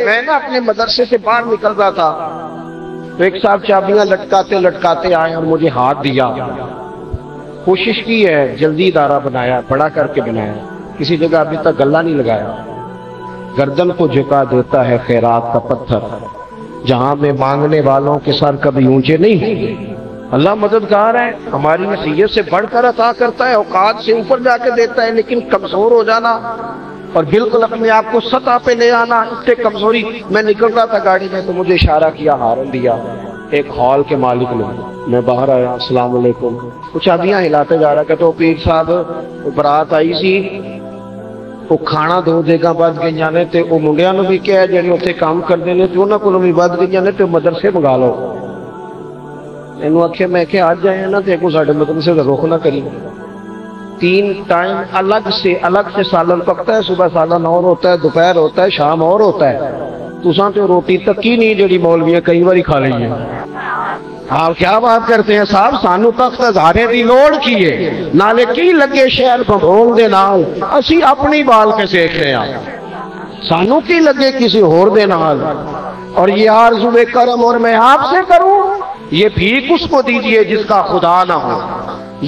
میں نا اپنے مدرسے سے باہر نکل رہا تھا تو ایک صاحب چابیاں لٹکاتے لٹکاتے آئے اور مجھے ہاتھ دیا. کوشش کی ہے، جلدی ادارہ بنایا، بڑا کر کے بنایا، کسی جگہ ابھی تک گلہ نہیں لگایا. گردن کو جھکا دیتا ہے خیرات کا پتھر، جہاں میں مانگنے والوں کے سر کبھی اونچے نہیں ہوتے. اللہ مددگار ہے، ہماری نصیحت سے بڑھ کر عطا کرتا ہے، اوقات سے اوپر جا کے دیتا ہے. لیکن کمزور ہو جانا اور بالکل اپنے آپ کو سطح پہ لے آنا، اس سے کمزوری. میں نکل رہا تھا گاڑی میں تو مجھے اشارہ کیا، ہارن دیا ایک ہال کے مالک نے. میں باہر آیا، السلام علیکم. کچھ چابیاں ہلاتے جا رہا کہ تو پیر صاحب برات آئی سی، وہ کھانا دو جگہ بد گئی نے تے وہ منڈیاں نو بھی کہا جڑے اوتھے کام کردے نے تے انہاں کولوں بھی بد گئی نے تے مدرسے منگا لو. اینو آکھیا میں کہ آج جائے نا تے کو ساڈے مدرسے دا رخ نہ کری. 3 ٹائم الگ سے سالن پکتا ہے، صبح سالن اور ہوتا ہے، دوپہر ہوتا ہے، شام اور ہوتا ہے. تساں تے روٹی تکی نہیں جڑی مولویاں کئی باری کھا لئی ہیں. آپ کیا بات کرتے ہیں صاحب، سانو تخت ہزارے دی لوڑ کی ہے، نالے کی لگے شہر بھون دے نال، اسی اپنی بال کے سیکھ رہے ہیں. سانو کی لگے کسی اور دے نال. اور یہ آرزو کرم اور میں آپ سے کروں، یہ بھیک اس کو دیجئے جس کا خدا نہ ہو.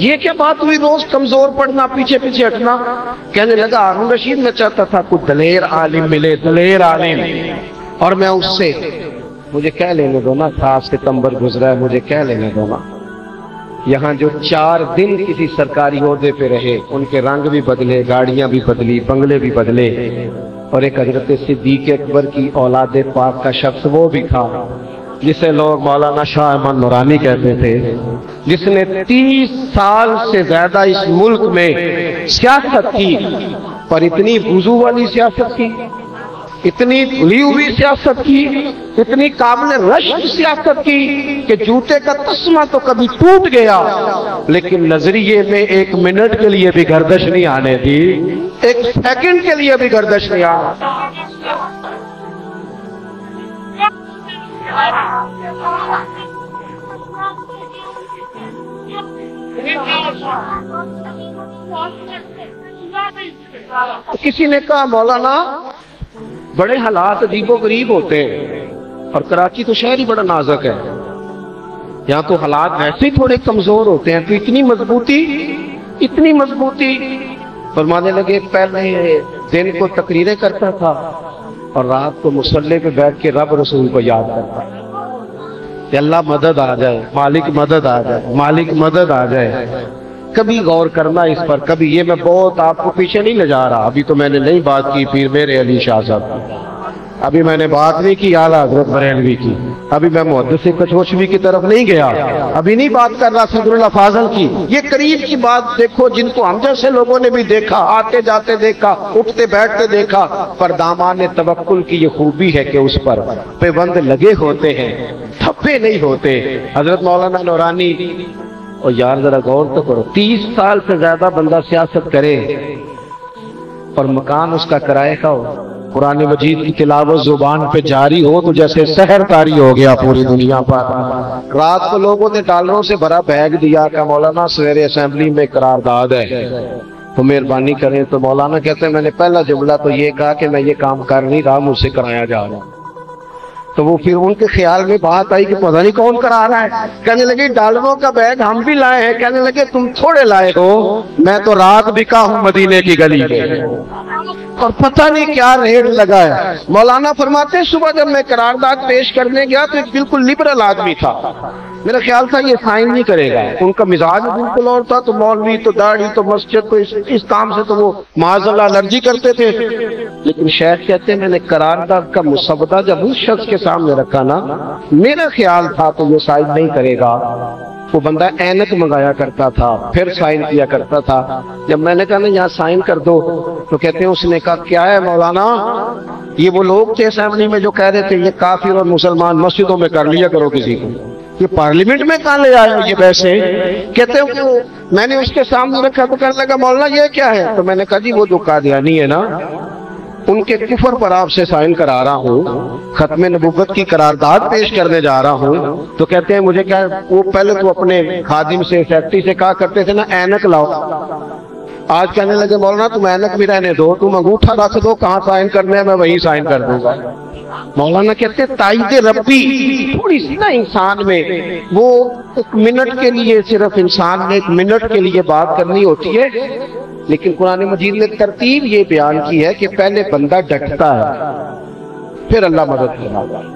یہ کیا بات ہوئی، روز کمزور پڑنا، پیچھے پیچھے ہٹنا. کہنے لگا ہارون رشید میں چاہتا تھا کوئی دلیر عالم ملے، دلیر عالم، اور میں اس سے، مجھے کہہ لینے دو نا، 7 ستمبر گزرا ہے، مجھے کہہ لینے دو نا. یہاں جو 4 دن کسی سرکاری عہدے پہ رہے، ان کے رنگ بھی بدلے، گاڑیاں بھی بدلی، بنگلے بھی بدلے. اور ایک حضرت صدیق اکبر کی اولاد پاک کا شخص وہ بھی تھا جسے لوگ مولانا شاہ احمد نورانی کہتے تھے، جس نے 30 سال سے زیادہ اس ملک میں سیاست کی، پر اتنی وضو والی سیاست کی، اتنی لی ہوئی سیاست کی، اتنی قابل رشک سیاست کی کہ جوتے کا تسمہ تو کبھی ٹوٹ گیا لیکن نظریے میں 1 منٹ کے لیے بھی گردش نہیں آنے دی، 1 سیکنڈ کے لیے بھی گردش نہیں آنے. کسی نے کہا مولانا بڑے حالات عجیب و غریب ہوتے ہیں، اور کراچی تو شہر ہی بڑا نازک ہے، یہاں تو حالات ویسے ہی تھوڑے کمزور ہوتے ہیں، تو اتنی مضبوطی. فرمانے لگے پہلے دن کو تقریریں کرتا تھا اور رات کو مصلی پہ بیٹھ کے رب رسول کو یاد کرتا کہ اللہ مدد آ جائے، مالک مدد آ جائے، مالک مدد آ جائے. کبھی غور کرنا اس پر، کبھی. یہ میں بہت آپ کو پیچھے نہیں لے جا رہا، ابھی تو میں نے نہیں بات کی پیر میرے علی شاہ صاحب کی، ابھی میں نے بات نہیں کی اعلیٰ حضرت بریلوی کی، ابھی میں محدث کچھوچوی کی طرف نہیں گیا، ابھی نہیں بات کر رہا صدر اللہ فاضل کی. یہ قریب کی بات دیکھو، جن کو ہم جیسے لوگوں نے بھی دیکھا، آتے جاتے دیکھا، اٹھتے بیٹھتے دیکھا، پر دامان توکل کی یہ خوبی ہے کہ اس پر پیوند لگے ہوتے ہیں، تھپے نہیں ہوتے. حضرت مولانا نورانی، اور یار ذرا غور تو کرو، 30 سال سے زیادہ بندہ سیاست کرے اور مکان اس کا کرائے کا ہو، قرآن مجید کی تلاوت زبان پہ جاری ہو تو جیسے سحر طاری ہو گیا پوری دنیا پر. رات کو لوگوں نے ڈالروں سے بھرا بیگ دیا کہ مولانا سویرے اسمبلی میں قرارداد ہے تو مہربانی کریں. تو مولانا کہتے ہیں میں نے پہلا جملہ تو یہ کہا کہ میں یہ کام کر نہیں رہا، مجھ سے کرایا جا رہا. تو وہ پھر ان کے خیال میں بات آئی کہ پتہ نہیں کون کرا رہا ہے. کہنے لگے ڈالروں کا بیگ ہم بھی لائے ہیں. کہنے لگے تم تھوڑے لائے ہو، میں تو رات بکا ہوں مدینے کی گلی میں، اور پتہ نہیں کیا ریٹ لگا ہے. مولانا فرماتے ہیں صبح جب میں قرارداد پیش کرنے گیا تو ایک بالکل لبرل آدمی تھا، میرا خیال تھا یہ سائن نہیں کرے گا. ان کا مزاج بالکل اور تھا، تو مولوی تو داڑھی تو مسجد تو اس کام سے تو وہ معاذ اللہ الرجی کرتے تھے. لیکن شیخ کہتے ہیں میں نے قرارداد کا مسودہ جب اس شخص کے سامنے رکھا نا، میرا خیال تھا تو یہ سائن نہیں کرے گا. وہ بندہ اینک منگایا کرتا تھا، پھر سائن کیا کرتا تھا. جب میں نے کہا نا یہاں سائن کر دو تو کہتے ہیں اس نے کہا کیا ہے مولانا، یہ وہ لوگ تھے اسمبلی میں جو کہہ رہے تھے یہ کافر اور مسلمان مسجدوں میں کر لیا کرو کسی کو، یہ پارلیمنٹ میں کہاں لے آئے یہ ویسے. کہتے ہیں کہ میں نے اس کے سامنے رکھا تو کہنے لگا مولانا یہ کیا ہے. تو میں نے کہا جی وہ جو قادیانی ہے نا ان کے کفر پر آپ سے سائن کرا رہا ہوں، ختم نبوت کی قرارداد پیش کرنے جا رہا ہوں. تو کہتے ہیں مجھے کیا، وہ پہلے تو اپنے خادم سے سیکٹری سے کہا کرتے تھے نا اینک لاؤ، آج کہنے لگے مولانا تم اینک بھی رہنے دو، تم انگوٹھا رکھ دو، کہاں سائن کرنے ہیں میں وہیں سائن کر دوں گا. مولانا کہتے ہیں تائید ربی تھوڑی سی نا انسان میں، وہ ایک منٹ کے لیے، صرف انسان نے ایک منٹ کے لیے بات کرنی ہوتی ہے، لیکن قرآن مجید نے ترتیب یہ بیان کی ہے کہ پہلے بندہ ڈٹتا ہے پھر اللہ مدد کرتا ہے۔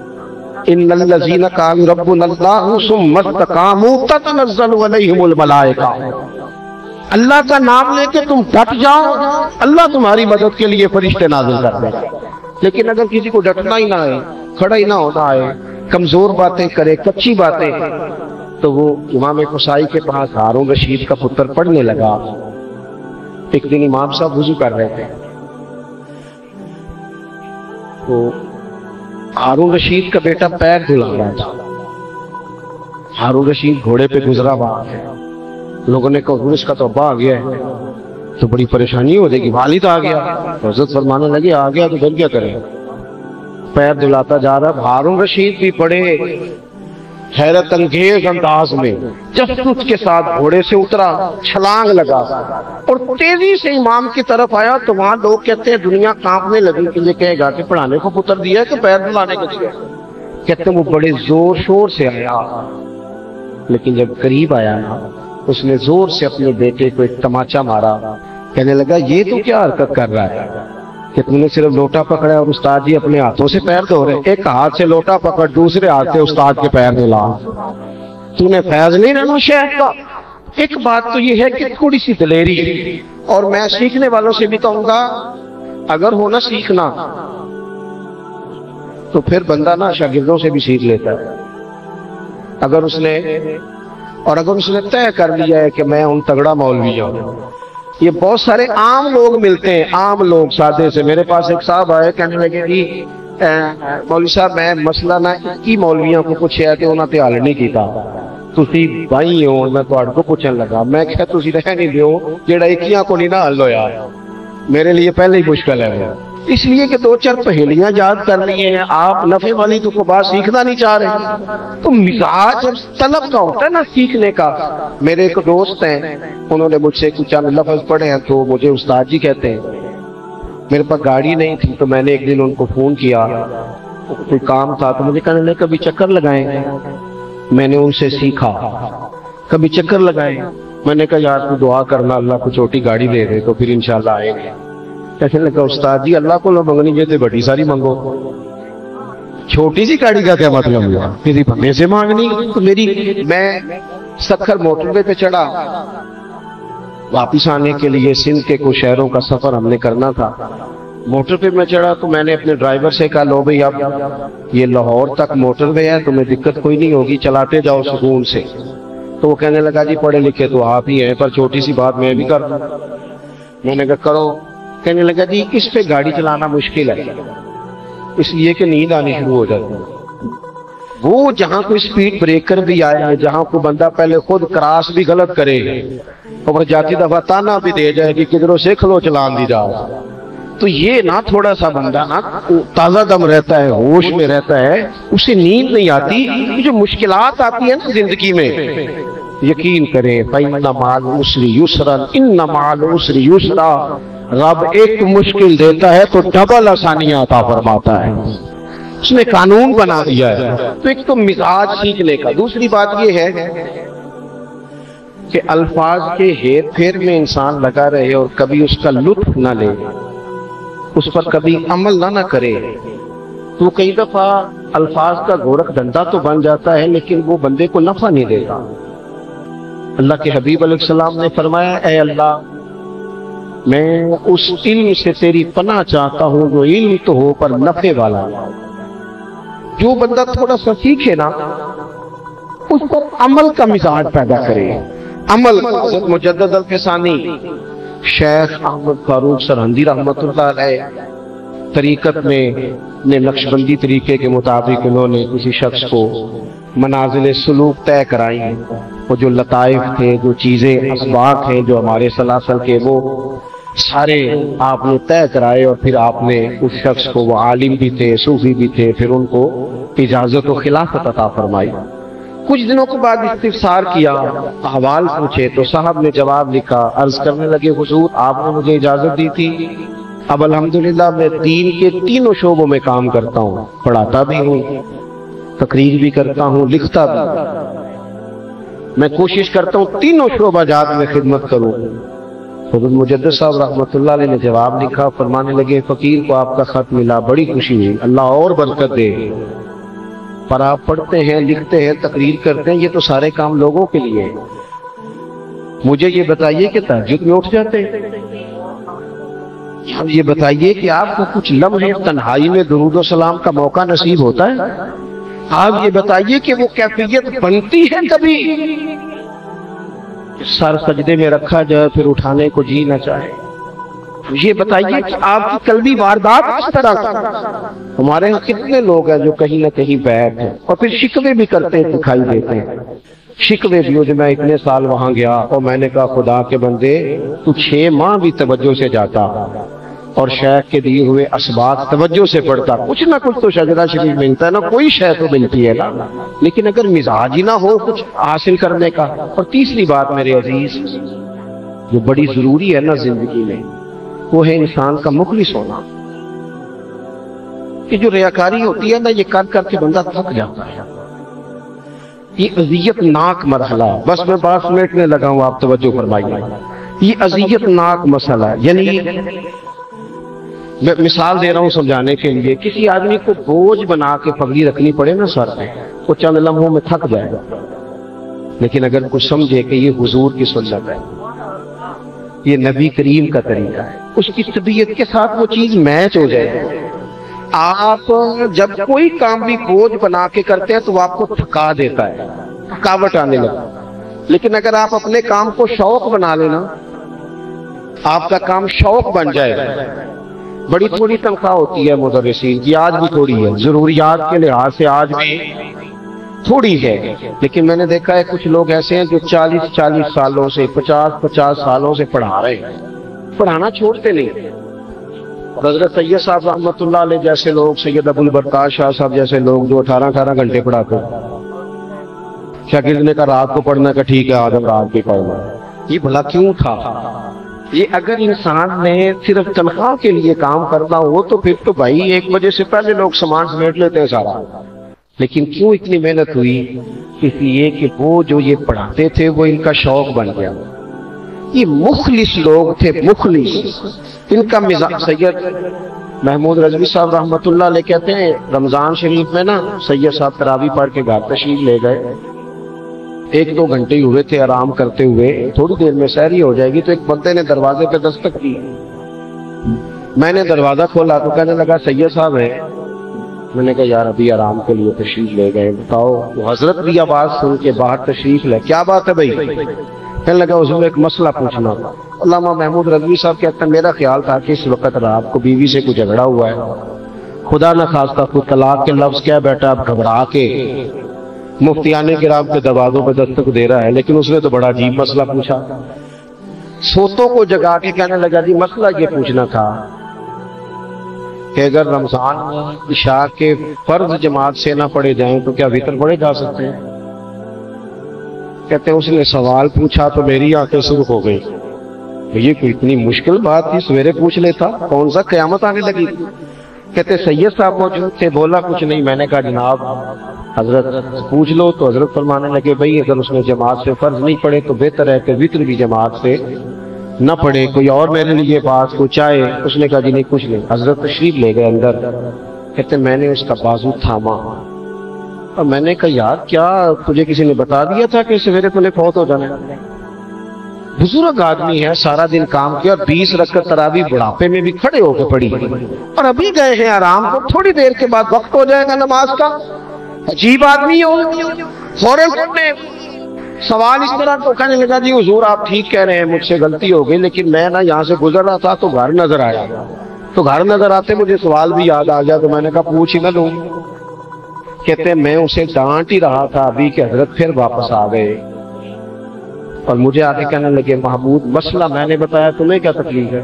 ان الذین قالوا ربنا اللہ ثم استقاموا تتنزل علیہم الملائکہ، اللہ کا نام لے کے تم ڈٹ جاؤ، اللہ تمہاری مدد کے لیے فرشتے نازل کر دیں گے۔ لیکن اگر کسی کو ڈٹنا ہی نہ آئے، کھڑا ہی نہ ہونا آئے، کمزور باتیں کرے، کچی باتیں، تو وہ امام قصائی کے پاس ہارون رشید کا پتر پڑھنے لگا۔ ایک دن امام صاحب وضو کر رہے تھے، تو ہارون رشید کا بیٹا پیر دھلا رہا تھا۔ ہارون رشید گھوڑے پہ گزرا ہوا ہے، لوگوں نے کہا اس کا تو ابا آ گیا ہے، تو بڑی پریشانی ہو جائے گی، والد آ گیا۔ حضرت فرمانے لگے آ گیا تو پھر کیا کریں، پیر دھلاتا جا رہا۔ ہارون رشید بھی بڑے حیرت انگیز انداز میں جسٹ کے ساتھ گھوڑے سے اترا، چھلانگ لگا اور تیزی سے امام کی طرف آیا، تو وہاں لوگ کہتے ہیں دنیا کانپنے لگی کہ یہ کہے گا کہ پڑھانے کو پتر دیا کہ پیر دھلانے کو دیا۔ کہتے ہیں وہ بڑے زور شور سے آیا، لیکن جب قریب آیا نا، اس نے زور سے اپنے بیٹے کو ایک تماچا مارا، کہنے لگا یہ تو کیا حرکت کر رہا ہے کہ تم نے صرف لوٹا پکڑا اور استاد جی اپنے ہاتھوں سے پیر دھو رہے، ایک ہاتھ سے لوٹا پکڑ، دوسرے ہاتھ سے استاد کے پیر دھلا، تو نے فیض نہیں رہنا شیخ کا۔ ایک بات تو یہ ہے کہ تھوڑی سی دلیری، اور میں سیکھنے والوں سے بھی کہوں گا اگر ہونا سیکھنا تو پھر بندہ نا شاگردوں سے بھی سیکھ لیتا ہے۔ اگر اس نے طے کر لیا ہے کہ میں ان تگڑا مولوی ہوں۔ یہ بہت سارے عام لوگ ملتے ہیں، عام لوگ سادے سے۔ میرے پاس ایک صاحب آئے، کہنے لگے جی مولوی صاحب میں مسئلہ نہ کی مولویوں کو پوچھیا تے انہاں تے حل نہیں کیتا، تسی بھائی ہو، میں تہاڈے کو پوچھن لگا۔ میں کہا تسی رہ نہیں دیو جیڑا اکیاں کو نہیں نہ حل ہویا، میرے لیے پہلے ہی مشکل ہے وہ، اس لیے کہ دو چار پہیلیاں یاد کر لیے ہیں آپ، نفع والی تو کو بات سیکھنا نہیں چاہ رہے۔ تو مزاج طلب کا ہوتا ہے نا سیکھنے کا۔ میرے ایک دوست ہیں، انہوں نے مجھ سے کچھ لفظ پڑھے ہیں تو مجھے استاد جی کہتے ہیں۔ میرے پاس گاڑی نہیں تھی تو میں نے ایک دن ان کو فون کیا، کوئی کام تھا تو مجھے کہنے لگے کبھی چکر لگائیں۔ میں نے ان سے سیکھا، کبھی چکر لگائیں۔ میں نے کہا یار تو دعا کرنا اللہ کو چھوٹی گاڑی دے دے تو پھر انشاءاللہ آئیں گے۔ کہنے لگا استاد جی اللہ کو لو منگنی جیتے بڑی ساری منگو، چھوٹی سی گاڑی کا کیا مطلب ہوا، کسی بندے سے مانگنی؟ تو میں سکھر موٹر وے پہ چڑھا، واپس آنے کے لیے سندھ کے کچھ شہروں کا سفر ہم نے کرنا تھا۔ موٹر پہ میں چڑھا تو میں نے اپنے ڈرائیور سے کہا لو بھئی اب یہ لاہور تک موٹر وے ہے، تمہیں دقت کوئی نہیں ہوگی، چلاتے جاؤ سکون سے۔ تو وہ کہنے لگا جی پڑھے لکھے تو آپ ہی ہیں پر چھوٹی سی بات میں بھی کر دوں۔ میں نے کہا کرو۔ کہنے لگا جی اس پہ گاڑی چلانا مشکل ہے، اس لیے کہ نیند آنی شروع ہو جاتی ہے۔ وہ جہاں کوئی سپیڈ بریکر بھی آئے، جہاں کوئی بندہ پہلے خود کراس بھی غلط کرے اور جاتی دفعہ تانا بھی دے جائے کہ کدھروں سے کھلو چلان دی جاؤ، تو یہ نہ تھوڑا سا بندہ نا تازہ دم رہتا ہے، ہوش میں رہتا ہے، اسے نیند نہیں آتی۔ یہ جو مشکلات آتی ہیں نا زندگی میں، یقین کریں فَإِنَّ مَعَ الْعُسْرِ يُسْرًا إِنَّ مَعَ الْعُسْرِ يُسْرًا، رب ایک مشکل دیتا ہے تو ڈبل آسانیاں عطا فرماتا ہے، اس نے قانون بنا دیا ہے۔ تو ایک تو مزاج سیکھنے کا، دوسری بات یہ ہے کہ الفاظ کے ہیر پھیر میں انسان لگا رہے اور کبھی اس کا لطف نہ لے، اس پر کبھی عمل نہ کرے، تو کئی دفعہ الفاظ کا گورکھ دھندا تو بن جاتا ہے لیکن وہ بندے کو نفع نہیں دے گا۔ اللہ کے حبیب علیہ السلام نے فرمایا اے اللہ میں اس علم سے تیری پناہ چاہتا ہوں جو علم تو ہو پر نفع والا۔ جو بندہ تھوڑا سا سیکھے نا اس پر عمل کا مزاج پیدا کرے۔ عمل حضرت مجدد الفسانی شیخ احمد فاروق سرہندی رحمۃ اللہ علیہ طریقت میں نقشبندی طریقے کے مطابق انہوں نے کسی شخص کو منازل سلوک طے کرائی، وہ جو لطائف تھے، جو چیزیں اسباق ہیں جو ہمارے سلاسل کے، وہ سارے آپ نے طے کرائے اور پھر آپ نے اس شخص کو، وہ عالم بھی تھے صوفی بھی تھے، پھر ان کو اجازت و خلافت عطا فرمائی۔ کچھ دنوں کے بعد استفسار کیا، احوال پوچھے تو صاحب نے جواب لکھا، عرض کرنے لگے حضور آپ نے مجھے اجازت دی تھی اب الحمدللہ میں دین کے تینوں شعبوں میں کام کرتا ہوں، پڑھاتا بھی ہوں، تقریر بھی کرتا ہوں، لکھتا بھی ہوں۔ میں کوشش کرتا ہوں تینوں شعبہ جات میں خدمت کروں۔ حضرت مجدد صاحب رحمۃ اللہ علیہ نے جواب لکھا، فرمانے لگے فقیر کو آپ کا خط ملا، بڑی خوشی ہوئی، اللہ اور برکت دے، پر آپ پڑھتے ہیں، لکھتے ہیں، تقریر کرتے ہیں، یہ تو سارے کام لوگوں کے لیے ہیں۔ مجھے یہ بتائیے کہ تہجد میں اٹھ جاتے ہیں؟ یہ بتائیے کہ آپ کو کچھ لمحے تنہائی میں درود و سلام کا موقع نصیب ہوتا ہے؟ آپ یہ بتائیے کہ وہ کیفیت بنتی ہے کبھی؟ سر سجدے میں رکھا جائے پھر اٹھانے کو جی نہ چاہے۔ یہ بتائیے کہ آپ کی قلبی واردات کس طرح؟ ہمارے ہاں کتنے لوگ ہیں جو کہیں نہ کہیں بیٹھ ہیں اور پھر شکوے بھی کرتے دکھائی دیتے ہیں۔ شکوے بھی ہو جو میں اتنے سال وہاں گیا اور میں نے کہا خدا کے بندے تو 6 ماہ بھی توجہ سے جاتا اور شیخ کے دیے ہوئے اسباق توجہ سے پڑھتا، کچھ نہ کچھ تو شجرہ شریف ملتا ہے نا، کوئی شے تو ملتی ہے نا، لیکن اگر مزاج ہی نہ ہو کچھ حاصل کرنے کا۔ اور تیسری بات میرے عزیز جو بڑی ضروری ہے نا زندگی میں، وہ ہے انسان کا مخلص ہونا۔ کہ جو ریاکاری ہوتی ہے نا، یہ کر کر کے بندہ تھک جاتا ہے، یہ اذیت ناک مرحلہ۔ بس میں بات سمیٹنے لگا ہوں، آپ توجہ فرمائیے۔ یہ اذیت ناک مسئلہ ہے، یعنی میں مثال دے رہا ہوں سمجھانے کے لیے۔ کسی آدمی کو بوجھ بنا کے پگڑی رکھنی پڑے نا سر پہ، وہ چند لمحوں میں تھک جائے گا، لیکن اگر کچھ سمجھے کہ یہ حضور کی سنت ہے، یہ نبی کریم کا طریقہ ہے، اس کی طبیعت کے ساتھ وہ چیز میچ ہو جائے۔ آپ جب کوئی کام بھی بوجھ بنا کے کرتے ہیں تو وہ آپ کو تھکا دیتا ہے، تھکاوٹ آنے لگتا ہے۔ لیکن اگر آپ اپنے کام کو شوق بنا لینا، آپ کا کام شوق بن جائے گا۔ بڑی تھوڑی تنخواہ ہوتی ہے مدرسین کی، آج بھی تھوڑی ہے، ضروریات کے لحاظ سے آج بھی تھوڑی ہے، لیکن میں نے دیکھا ہے کچھ لوگ ایسے ہیں جو 40 سالوں سے 50 سالوں سے پڑھا رہے ہیں، پڑھانا چھوڑتے نہیں۔ حضرت سید صاحب رحمۃ اللہ علیہ جیسے لوگ، سید ابو البرکات شاہ صاحب جیسے لوگ جو 18 گھنٹے پڑھاتے ہیں، شاگرد نے کہا رات کو پڑھنا کا ٹھیک ہے، آج ہم رات بھی پڑھنا۔ یہ بھلا کیوں تھا؟ یہ اگر انسان نے صرف تنخواہ کے لیے کام کرنا ہو تو پھر تو بھائی 1 بجے سے پہلے لوگ سامان سمیٹ لیتے ہیں سارا۔ لیکن کیوں اتنی محنت ہوئی؟ اس لیے کہ وہ جو یہ پڑھاتے تھے وہ ان کا شوق بن گیا۔ یہ مخلص لوگ تھے، مخلص۔ ان کا مزاج، سید محمود رضوی صاحب رحمۃ اللہ علیہ کہتے ہیں رمضان شریف میں نا سید صاحب تراویح پڑھ کے گھر تشریف لے گئے، 1-2 گھنٹے ہی ہوئے تھے آرام کرتے ہوئے، تھوڑی دیر میں سحری ہو جائے گی، تو ایک بندے نے دروازے پہ دستک کی۔ میں نے دروازہ کھولا تو کہنے لگا سید صاحب ہے۔ میں نے کہا یار ابھی آرام کے لیے تشریف لے گئے، بتاؤ۔ وہ حضرت بھی آواز سن کے باہر تشریف لے، کیا بات ہے بھائی؟ کہنے لگا حضور ایک مسئلہ پوچھنا تھا۔ علامہ محمود رضوی صاحب کہتے ہیں میرا خیال تھا کہ اس وقت رات کو بیوی سے کچھ جھگڑا ہوا ہے، خدا نہ خواستہ کوئی طلاق کے لفظ کہہ بیٹھا، اب گھبرا کے مفتیان کرام کے دروازوں پہ دستک دے رہا ہے، لیکن اس نے تو بڑا عجیب مسئلہ پوچھا۔ سوتوں کو جگا کے کہنے لگا جی مسئلہ یہ پوچھنا تھا کہ اگر رمضان میں عشاء کے فرض جماعت سے نہ پڑھے جائیں تو کیا وتر پڑھے جا سکتے ہیں؟ کہتے ہیں اس نے سوال پوچھا تو میری آنکھیں سرخ ہو گئی، یہ کوئی اتنی مشکل بات تھی، سویرے پوچھ لیتا، کون سا قیامت آنے لگی؟ کہتے سید صاحب موجود تھے، بولا کچھ نہیں۔ میں نے کہا جناب حضرت پوچھ لو، تو حضرت فرمانے لگے بھائی اگر اس نے جماعت سے فرض نہیں پڑھے تو بہتر ہے کہ وتر بھی جماعت سے نہ پڑھے، کوئی اور میرے لیے بات کو چاہے؟ اس نے کہا جی نہیں کچھ نہیں۔ حضرت تشریف لے گئے اندر، کہتے میں نے اس کا بازو تھاما اور میں نے کہا یار کیا تجھے کسی نے بتا دیا تھا کہ سویرے تمہیں فوت ہو جانا ہے؟ بزرگ آدمی ہے، سارا دن کام کیا، 20 رکعت تراویح بڑھاپے میں بھی کھڑے ہو کے پڑھی، اور ابھی گئے ہیں آرام کو، تھوڑی دیر کے بعد وقت ہو جائے گا نماز کا۔ عجیب آدمی ہو۔ فوراً سوال اس طرح تو کہنے لگا جی حضور آپ ٹھیک کہہ رہے ہیں، مجھ سے غلطی ہو گئی، لیکن میں نا یہاں سے گزر رہا تھا تو گھر نظر آیا، تو گھر نظر آتے مجھے سوال بھی یاد آ گیا، تو میں نے کہا پوچھ ہی نہ لوں۔ کہتے میں اسے ڈانٹ ہی رہا تھا ابھی کہ حضرت پھر واپس آ گئے اور مجھے آگے کہنے لگے محمود مسئلہ میں نے بتایا، تمہیں کیا تکلیف ہے؟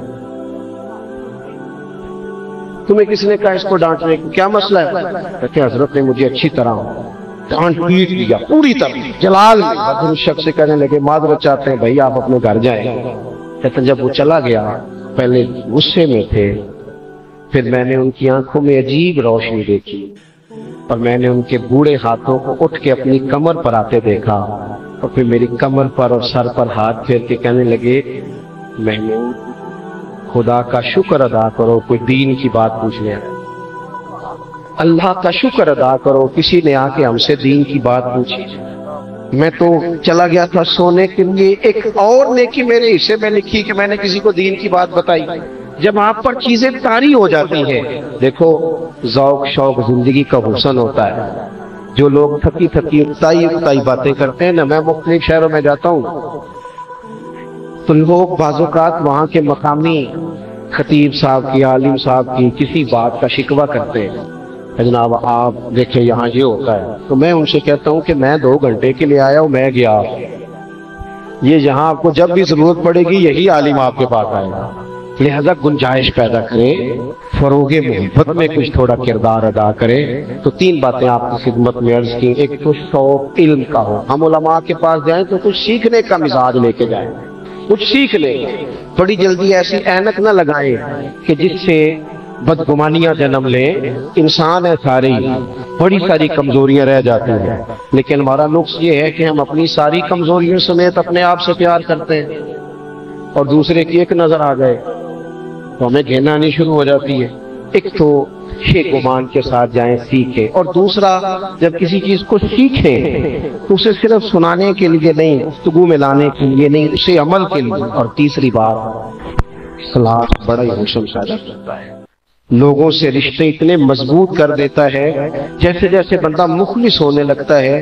تمہیں کس نے کہا اس کو ڈانٹنے کو؟ کیا مسئلہ ہے؟ کہتے حضرت نے مجھے اچھی طرح ڈانٹ پیٹ دیا پوری طرح جلال میں۔ حضرت اس شخص سے کہنے لگے معذرت چاہتے ہیں بھائی آپ اپنے گھر جائیں۔ کہتے جب وہ چلا گیا پہلے غصے میں تھے، پھر میں نے ان کی آنکھوں میں عجیب روشنی دیکھی اور میں نے ان کے بوڑھے ہاتھوں کو اٹھ کے اپنی کمر پر آتے دیکھا اور پھر میری کمر پر اور سر پر ہاتھ پھیر کے کہنے لگے محمود خدا کا شکر ادا کرو کوئی دین کی بات پوچھنے آیا، اللہ کا شکر ادا کرو کسی نے آ کے ہم سے دین کی بات پوچھی۔ میں تو چلا گیا تھا سونے کے لیے، ایک اور نیکی میرے حصے میں لکھی کہ میں نے کسی کو دین کی بات بتائی۔ جب آپ پر چیزیں طاری ہو جاتی ہیں، دیکھو ذوق شوق زندگی کا حسن ہوتا ہے۔ جو لوگ تھکی تھکی اکتائی باتیں کرتے ہیں نا، میں مختلف شہروں میں جاتا ہوں تو لوگ بعض اوقات وہاں کے مقامی خطیب صاحب کی، عالم صاحب کی کسی بات کا شکوہ کرتے ہیں، جناب آپ دیکھیں یہاں یہ ہوتا ہے، تو میں ان سے کہتا ہوں کہ میں 2 گھنٹے کے لیے آیا ہوں، میں گیا، یہ یہاں آپ کو جب بھی ضرورت پڑے گی یہی عالم آپ کے پاس آئے گا، لہذا گنجائش پیدا کرے، فروغ محبت میں کچھ تھوڑا کردار ادا کرے۔ تو 3 باتیں آپ کی خدمت میں عرض کی، ایک تو شوق علم کا ہو، ہم علماء کے پاس جائیں تو کچھ سیکھنے کا مزاج لے کے جائیں، کچھ سیکھ لیں، بڑی جلدی ایسی اینک نہ لگائیں کہ جس سے بدگمانیاں جنم لیں۔ انسان ہے ساری، بڑی ساری کمزوریاں رہ جاتی ہیں، لیکن ہمارا نقص یہ ہے کہ ہم اپنی ساری کمزوریوں سمیت اپنے آپ سے پیار کرتے ہیں اور دوسرے کی ایک نظر آ جائے تو ہمیں گھینا آنی شروع ہو جاتی ہے۔ ایک تو شیخ گمان کے ساتھ جائیں سیکھیں، اور دوسرا جب کسی چیز کو سیکھیں تو اسے صرف سنانے کے لیے نہیں، گفتگو میں لانے کے لیے نہیں، اسے عمل کے لیے۔ اور تیسری بات اخلاص بڑا ہی حسن پیدا کرتا ہے، لوگوں سے رشتے اتنے مضبوط کر دیتا ہے، جیسے جیسے بندہ مخلص ہونے لگتا ہے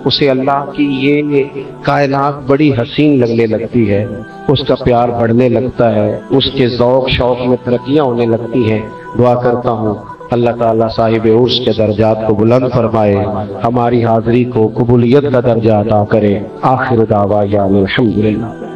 اسے اللہ کی یہ کائنات بڑی حسین لگنے لگتی ہے، اس کا پیار بڑھنے لگتا ہے، اس کے ذوق شوق میں ترقیاں ہونے لگتی ہیں۔ دعا کرتا ہوں اللہ تعالیٰ صاحب عرس کے درجات کو بلند فرمائے، ہماری حاضری کو قبولیت کا درجہ عطا کرے۔ آخر دعوانا الحمدللہ۔